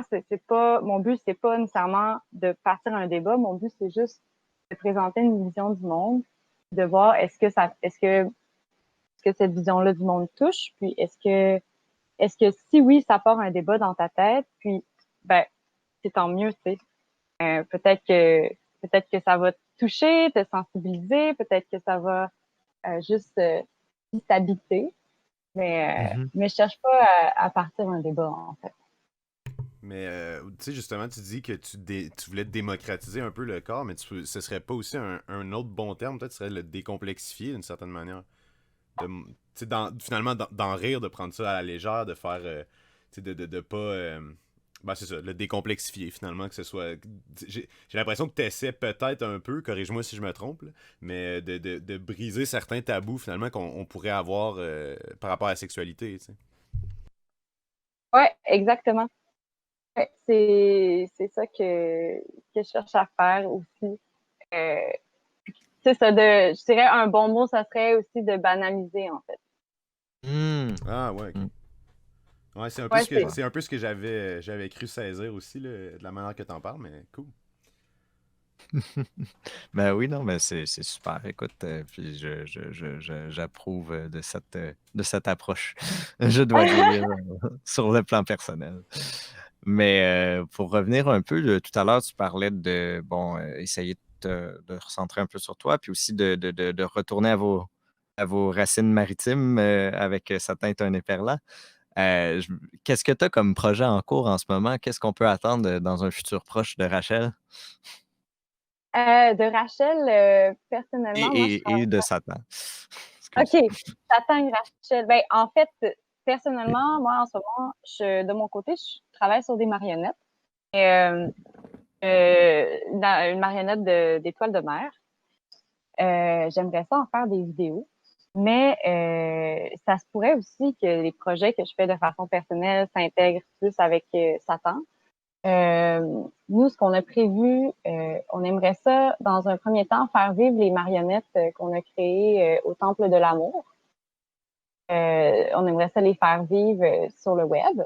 c'est pas mon but, c'est pas nécessairement de partir un débat. Mon but, c'est juste de présenter une vision du monde, de voir est-ce que cette vision-là du monde touche, puis est-ce que si oui, ça part un débat dans ta tête, puis ben c'est tant mieux, tu sais. Peut-être que ça va te toucher, te sensibiliser, peut-être que ça va juste t'habiter, Mhm. mais je cherche pas à partir un débat, en fait. Mais tu sais, justement, tu dis que tu voulais démocratiser un peu le corps, mais ce serait pas aussi un autre bon terme, peut-être, ce serait le décomplexifier d'une certaine manière. Tu sais, finalement, d'en rire, de prendre ça à la légère, de faire. Tu sais, de pas. Ben, c'est ça, le décomplexifier finalement, que ce soit. J'ai l'impression que tu essaies peut-être un peu, corrige-moi si je me trompe, là, mais de briser certains tabous finalement qu'on pourrait avoir par rapport à la sexualité, tu sais. Ouais, exactement. Ouais, c'est ça que je cherche à faire aussi. Euh, c'est ça, je dirais un bon mot, ça serait aussi de banaliser, en fait. Mhm. Ah ouais, ok. Mhm. Ouais, Ouais, c'est c'est un peu ce que j'avais cru saisir aussi, là, de la manière que t'en parles, mais cool. Ben oui, non, mais c'est super. Écoute, puis j'approuve de cette approche, je dois dire, sur le plan personnel. Mais pour revenir un peu, tout à l'heure, tu parlais de, bon, essayer de recentrer un peu sur toi, puis aussi de retourner à vos racines maritimes avec Sa teinte un éperlan. Euh, je- Qu'est-ce que tu as comme projet en cours en ce moment? Qu'est-ce qu'on peut attendre dans un futur proche de Rachel de Rachel, personnellement, moi, je et travaille. de Satan? OK, Excuse. t'attends, Rachel. Ben, en fait, personnellement, moi, en ce moment, de mon côté, je travaille sur des marionnettes. Et, une marionnette d'étoiles de mer. J'aimerais ça en faire des vidéos. Mais ça se pourrait aussi que les projets que je fais de façon personnelle s'intègrent plus avec Satan. Nous, ce qu'on a prévu, on aimerait ça, dans un premier temps, faire vivre les marionnettes qu'on a créées au Temple de l'Amour. On aimerait ça les faire vivre sur le web.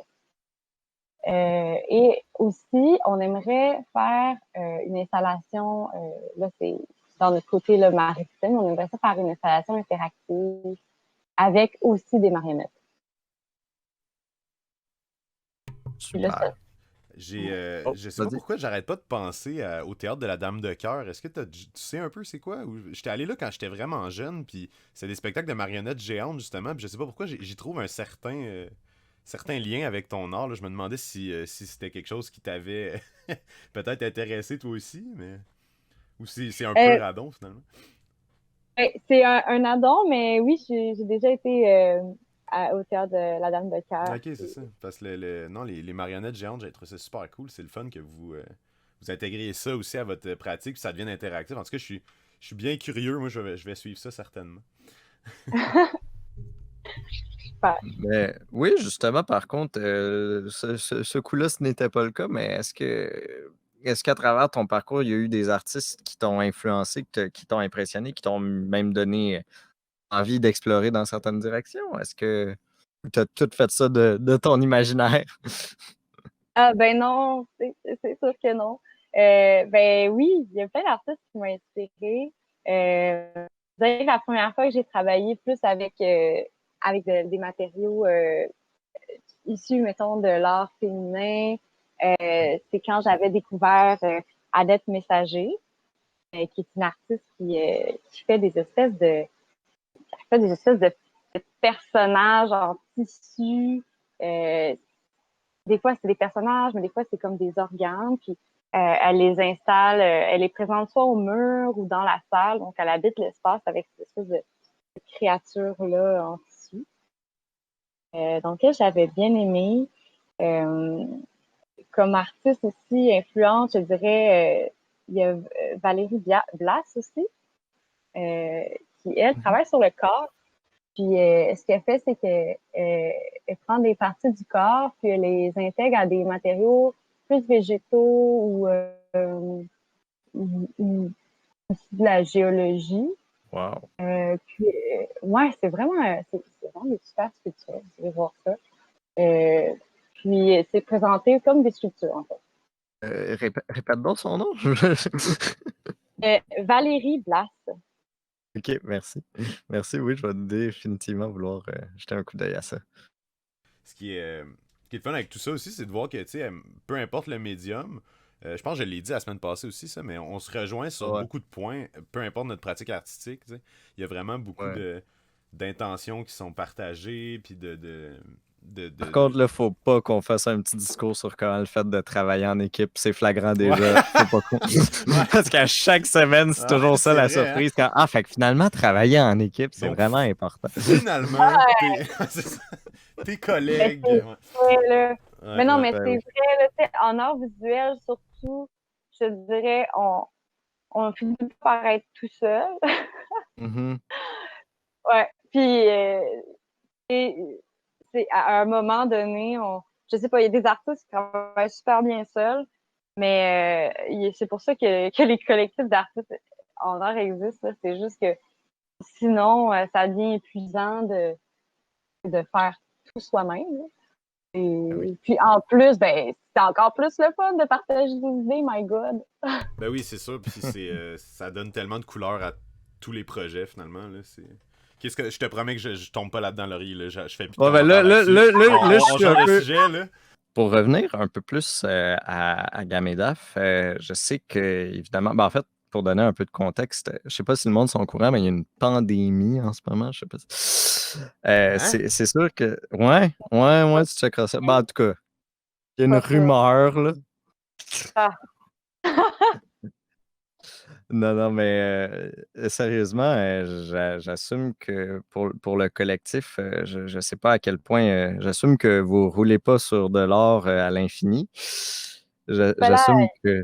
Et aussi, on aimerait faire une installation, là c'est dans notre côté le maritime, on aimerait ça faire une installation interactive avec aussi des marionnettes. Puis là, Super. Oh, Je sais pas vas-y. pourquoi j'arrête pas de penser au théâtre de la Dame de Cœur. Est-ce que tu sais un peu c'est quoi? J'étais allé là quand j'étais vraiment jeune, puis c'est des spectacles de marionnettes géantes justement, puis je sais pas pourquoi j'y trouve un certain lien avec ton art, là. Je me demandais si c'était quelque chose qui t'avait peut-être intéressé toi aussi, mais ou si c'est un peu euh, radon finalement. c'est un addon, mais oui, j'ai déjà été au théâtre de la Dame de Cœur. Ok, c'est ça. Parce que non, les marionnettes géantes, j'ai trouvé ça super cool. C'est le fun que vous intégriez ça aussi à votre pratique, puis ça devienne interactif. En tout cas, je suis bien curieux. Moi, je vais suivre ça certainement. Super. Mais oui, justement, par contre, ce coup-là, ce n'était pas le cas, mais est-ce qu'à travers ton parcours, il y a eu des artistes qui t'ont influencé, qui t'ont impressionné, qui t'ont même donné envie d'explorer dans certaines directions? Est-ce que tu as tout fait ça de ton imaginaire? Ah ben non, c'est sûr que non. Ben oui, il y a plein d'artistes qui m'ont inspirée. Je dirais que la première fois que j'ai travaillé plus avec des matériaux issus, mettons, de l'art féminin, c'est quand j'avais découvert Adette Messager, qui est une artiste qui fait des espèces de personnages en tissu. Euh, des fois, c'est des personnages, mais des fois, c'est comme des organes. Puis, elle les installe, elle les présente soit au mur ou dans la salle. Donc, elle habite l'espace avec cette espèce de créature-là en tissu. Donc, elle, j'avais bien aimé. Comme artiste aussi influente, je dirais, il y a Valérie Blas aussi, qui, elle, travaille sur le corps. Puis, ce qu'elle fait, c'est qu'elle elle prend des parties du corps, puis elle les intègre à des matériaux plus végétaux ou de la géologie. Wow. Puis, ouais, c'est vraiment des super sculptures. Je vais voir ça. Puis, c'est présenté comme des sculptures, en fait. Répète donc son nom. Valérie Blas. Ok, merci. Merci, oui, je vais définitivement vouloir jeter un coup d'œil à ça. Ce qui est le fun avec tout ça aussi, c'est de voir que, tu sais, peu importe le médium, je pense que je l'ai dit la semaine passée aussi, ça, mais on se rejoint sur Ouais, beaucoup de points, peu importe notre pratique artistique, tu sais. Il y a vraiment beaucoup ouais. d'intentions qui sont partagées, puis Par contre, là, faut pas qu'on fasse un petit discours sur comment le fait de travailler en équipe, c'est flagrant Ouais. déjà. Faut pas qu'on... Ouais. Parce qu'à chaque semaine, c'est toujours ça c'est la vrai, hein? surprise. Quand... fait que finalement, travailler en équipe, c'est Donc, vraiment important. finalement, c'est ça. Tes Mais collègues. c'est Ouais, vrai, là. Mais ouais. non, Ouais. mais Ben c'est oui. vrai, là, tu sais, en art visuel, surtout, je dirais, on finit par être tout seul. Mhm. Ouais. Puis, c'est c'est à un moment donné, je sais pas, il y a des artistes qui travaillent super bien seuls, mais c'est pour ça que les collectifs d'artistes en art existent, là. C'est juste que sinon, ça devient épuisant de faire tout soi-même, là. Ben oui. Et puis en plus, ben, c'est encore plus le fun de partager des idées, my God. Ben oui, c'est sûr, puis ça donne tellement de couleurs à tous les projets, finalement, là, c'est... Qu'est-ce que je te promets que je tombe pas là-dedans, Laurie, là, je fais plus de Ouais, ben commentaires là-dessus. là, je On suis un change de peu. sujet, là. Pour revenir un peu plus à Gamedaf, je sais que, évidemment, ben, en fait, pour donner un peu de contexte, je sais pas si le monde sont au courant, mais il y a une pandémie en ce moment. Je sais pas si... Hein? c'est sûr que. Ouais, tu checkeras ça. Ben, en tout cas, il y a une Pas ça. rumeur, là. Ah. Non, mais sérieusement, j'assume que pour le collectif, je sais pas à quel point, j'assume que vous roulez pas sur de l'or à l'infini. Ben là, J'assume que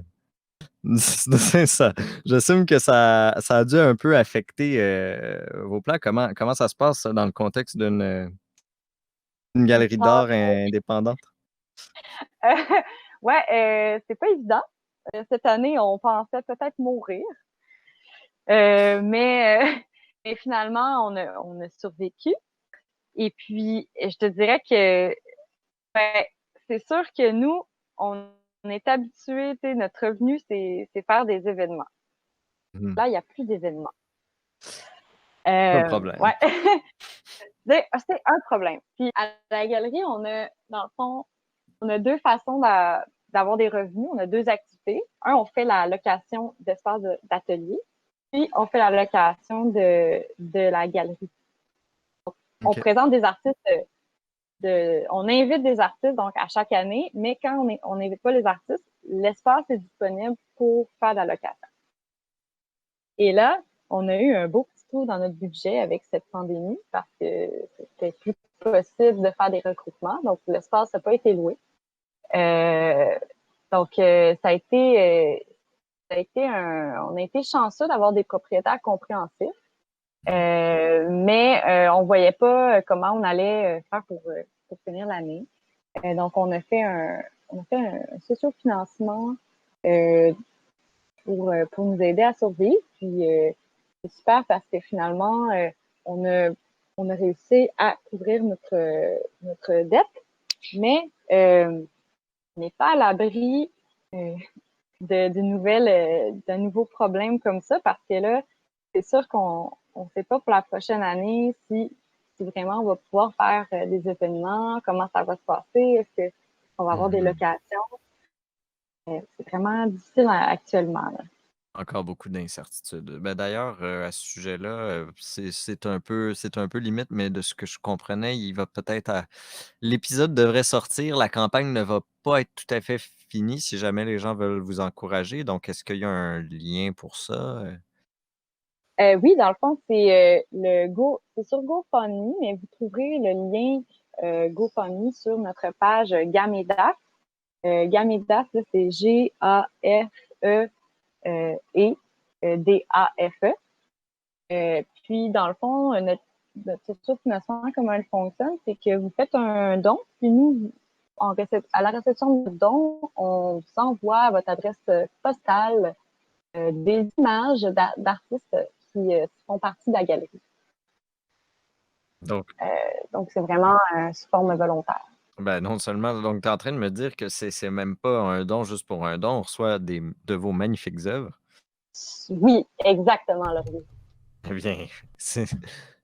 c'est ça. J'assume que ça a dû un peu affecter vos plans. Comment ça se passe ça, dans le contexte une galerie ah, d'art indépendante? ouais, c'est pas évident. Cette année, on pensait peut-être mourir. Mais finalement, on a survécu. Et puis, je te dirais que ben, c'est sûr que nous, on est habitués, tu sais, notre revenu, c'est faire des événements. Mhm. Là, il n'y a plus d'événements. Pas de problème. Ouais. C'est un problème. Puis à la galerie, dans le fond, on a deux façons d'avoir des revenus. On a deux activités. Un, on fait la location d'espace d'atelier. Puis, on fait la location de la galerie. On OK. présente des artistes on invite des artistes, donc, à chaque année, mais quand on n'invite pas les artistes, l'espace est disponible pour faire de la location. Et là, on a eu un beau petit trou dans notre budget avec cette pandémie parce que c'était plus possible de faire des recrutements. Donc, l'espace n'a pas été loué. Donc, on a été chanceux d'avoir des propriétaires compréhensifs. Mais on voyait pas comment on allait faire pour finir l'année. Donc, on a fait un socio-financement euh, pour nous aider à survivre. Puis, c'est super parce que finalement, on a, on a réussi à couvrir notre dette, mais on n'est pas à l'abri d'un nouveau problème comme ça parce que là, c'est sûr qu'on ne sait pas pour la prochaine année si vraiment on va pouvoir faire des événements, comment ça va se passer, est-ce qu'on va avoir des Mhm. locations. C'est vraiment difficile actuellement, là. Encore beaucoup d'incertitudes. Ben, d'ailleurs, à ce sujet-là, c'est un peu limite, mais de ce que je comprenais, il va peut-être l'épisode devrait sortir, la campagne ne va pas être tout à fait finie si jamais les gens veulent vous encourager. Donc, est-ce qu'il y a un lien pour ça? Oui, dans le fond, c'est sur GoFundMe, mais vous trouverez le lien GoFundMe sur notre page Gamedaf. Gamedaf, là, c'est GafeE DAFE. Puis, dans le fond, notre structure de financement, comment elle fonctionne, c'est que vous faites un don, puis nous, à la réception du don, on vous envoie à votre adresse postale des images d'artistes qui font partie de la galerie. Donc, Donc, c'est vraiment sous forme volontaire. ben, non seulement, donc, tu es en train de me dire que c'est même pas un don juste pour un don, on reçoit de vos magnifiques œuvres. Oui, exactement, Laurier. Eh bien, c'est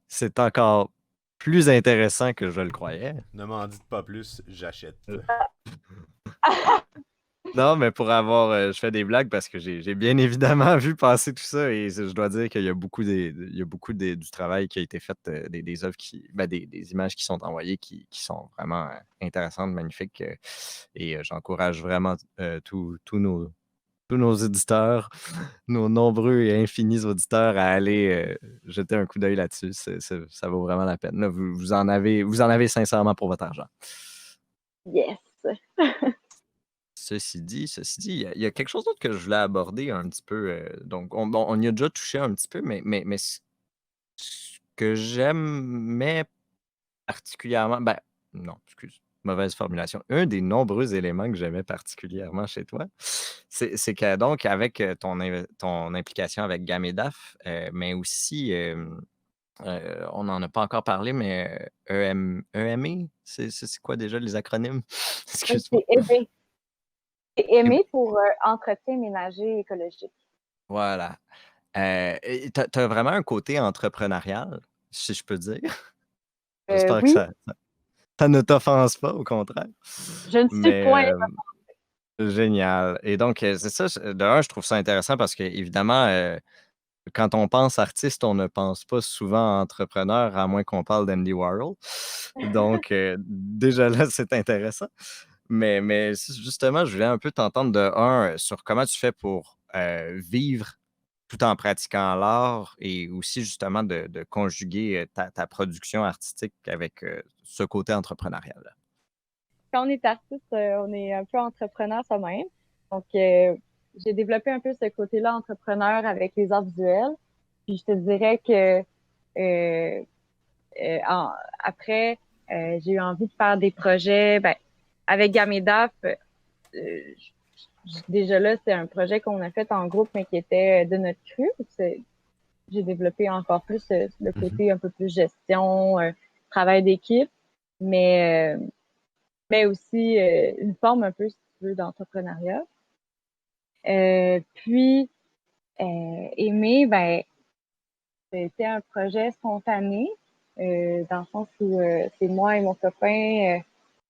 c'est encore plus intéressant que je le croyais. Ne m'en dites pas plus, j'achète. Non, mais pour avoir, je fais des blagues parce que j'ai bien évidemment vu passer tout ça et je dois dire qu'il y a du travail qui a été fait, des œuvres des images qui sont envoyées qui sont vraiment intéressantes, magnifiques. Et j'encourage vraiment tous nos éditeurs, nos nombreux et infinis auditeurs à aller jeter un coup d'œil là-dessus. Ça vaut vraiment la peine. Là, vous en avez sincèrement pour votre argent. Yes. Ceci dit, il y a quelque chose d'autre que je voulais aborder un petit peu. Donc, on y a déjà touché un petit peu, mais ce que j'aimais particulièrement, ben, non, excuse, mauvaise formulation. Un des nombreux éléments que j'aimais particulièrement chez toi, c'est que donc, avec ton implication avec Gamedaf, mais aussi, on n'en a pas encore parlé, mais EME, c'est quoi déjà les acronymes? Excuse-moi. C'est aimé. C'est aimé pour entretien ménager écologique. Voilà. Et tu as vraiment un côté entrepreneurial, si je peux dire. J'espère que Oui, ça ne t'offense pas, au contraire. je ne suis Mais, point. génial. Et donc, c'est ça, de un, je trouve ça intéressant parce qu'évidemment, quand on pense artiste, on ne pense pas souvent entrepreneur, à moins qu'on parle d'Andy Warhol. Donc, déjà là, c'est intéressant. Mais justement, je voulais un peu t'entendre de un, sur comment tu fais pour vivre tout en pratiquant l'art et aussi justement de conjuguer ta production artistique avec ce côté entrepreneurial. Quand on est artiste, on est un peu entrepreneur soi-même. Donc, j'ai développé un peu ce côté-là entrepreneur avec les arts visuels. Puis, je te dirais que euh, après, j'ai eu envie de faire des projets. Ben, avec Gamedaf, déjà là, c'est un projet qu'on a fait en groupe, mais qui était de notre cru. J'ai développé encore plus le Mhm. côté un peu plus gestion, travail d'équipe, mais, euh, mais aussi une forme un peu, si tu veux, d'entrepreneuriat. Puis, aimer, ben, c'était un projet spontané, dans le sens où c'est moi et mon copain,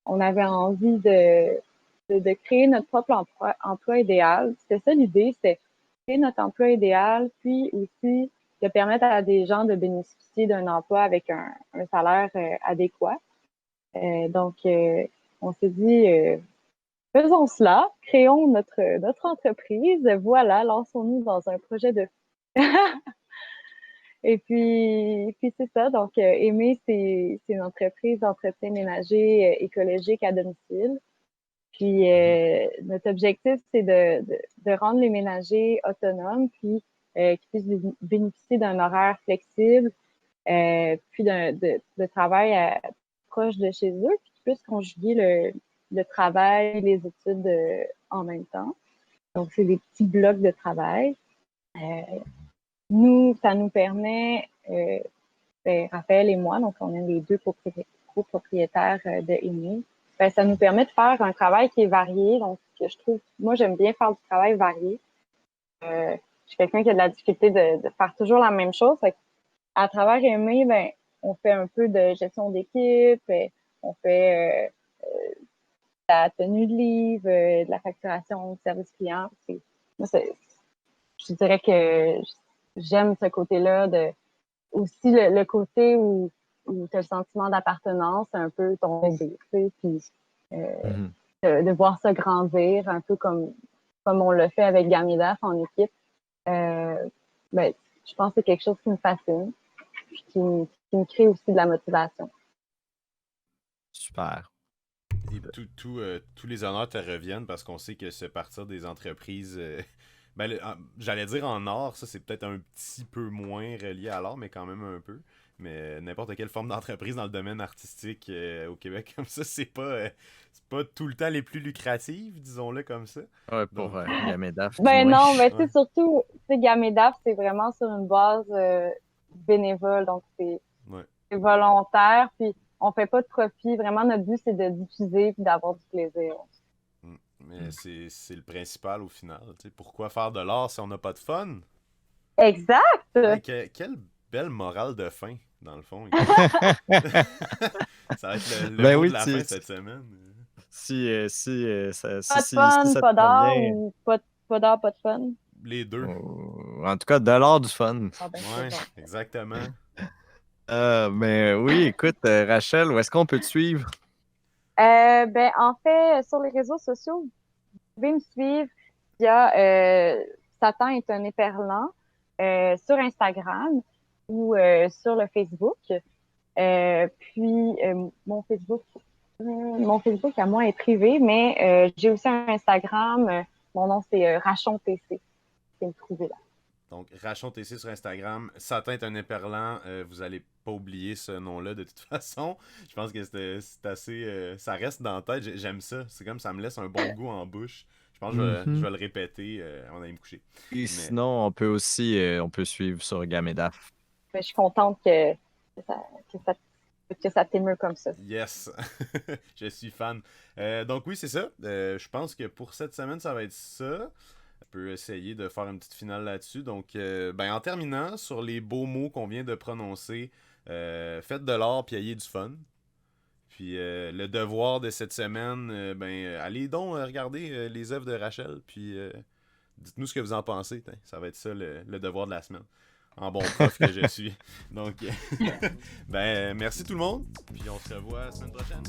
on avait envie de créer notre propre emploi idéal. C'était ça l'idée, c'était créer notre emploi idéal, puis aussi de permettre à des gens de bénéficier d'un emploi avec un salaire adéquat. Donc, on s'est dit, faisons cela, créons notre entreprise, voilà, lançons-nous dans un projet de... Et puis c'est ça. Donc, Aimer, c'est une entreprise d'entretien ménager écologique à domicile. Puis Mhm. notre objectif, c'est de rendre les ménagers autonomes, puis qu'ils puissent bénéficier d'un horaire flexible, puis de travail proche de chez eux, puis qu'ils puissent conjuguer le travail, les études en même temps. Donc, c'est des petits blocs de travail. Euh, Nous, ça nous permet, Raphaël et moi, donc on est les deux copropriétaires de Amy, ben, ça nous permet de faire un travail qui est varié. Donc, que je trouve, moi, j'aime bien faire du travail varié. Je suis quelqu'un qui a de la difficulté de faire toujours la même chose. Fait à travers Amy, ben, on fait un peu de gestion d'équipe, on fait de la tenue de livre, de la facturation de service client. Moi, je dirais que j'aime ce côté-là aussi le côté où tu as le sentiment d'appartenance, un peu ton bébé, tu sais, puis de voir ça grandir, un peu comme on l'a fait avec Gamedaf en équipe. Ben, je pense que c'est quelque chose qui me fascine, qui me crée aussi de la motivation. Super. Et tous les honneurs te reviennent parce qu'on sait que se partir des entreprises, j'allais dire en art, ça c'est peut-être un petit peu moins relié à l'art, mais quand même un peu. Mais n'importe quelle forme d'entreprise dans le domaine artistique au Québec comme ça, c'est pas tout le temps les plus lucratives, disons-le comme ça. Ouais, pour Gamedaf. Ben non, mais Ouais. c'est surtout, Gamedaf, c'est vraiment sur une base bénévole, donc c'est volontaire, puis on fait pas de profit. Vraiment, notre but, c'est de diffuser puis d'avoir du plaisir. Mais c'est le principal au final. T'sais. Pourquoi faire de l'art si on n'a pas de fun? Exact! Hey, quelle belle morale de fin, dans le fond. Ça va être le mot de la fin cette semaine. Si Pas de fun, ça pas te d'art, convient. ou pas d'art, pas de fun? Les deux. En tout cas, de l'art du fun. Ah ben, Ouais, bon. exactement. Mais oui, écoute, Rachel, où est-ce qu'on peut te suivre? Ben, en fait, sur les réseaux sociaux, vous pouvez me suivre via Satan est un éperlan sur Instagram ou sur le Facebook. Puis mon Facebook à moi est privé, mais j'ai aussi un Instagram. Mon nom c'est Rachon TC. Vous pouvez me trouver là. Donc, Rachon TC sur Instagram. Satin est un éperlan. Vous allez pas oublier ce nom-là de toute façon. Je pense que c'est assez. Ça reste dans la tête. J'aime ça. C'est comme ça me laisse un bon goût en bouche. Je pense que je vais le répéter avant d'aller me coucher. Et sinon, on peut aussi suivre sur Gamedaf. Mais je suis contente que ça t'émeut comme ça. Yes, je suis fan. Donc oui, c'est ça. Je pense que pour cette semaine, ça va être ça. On peut essayer de faire une petite finale là-dessus. Donc, en terminant, sur les beaux mots qu'on vient de prononcer, faites de l'art puis ayez du fun. Puis le devoir de cette semaine, allez donc regarder les œuvres de Rachel, puis dites-nous ce que vous en pensez. Ça va être ça le devoir de la semaine. En bon prof que je suis. Donc, merci tout le monde. Puis on se revoit la semaine prochaine.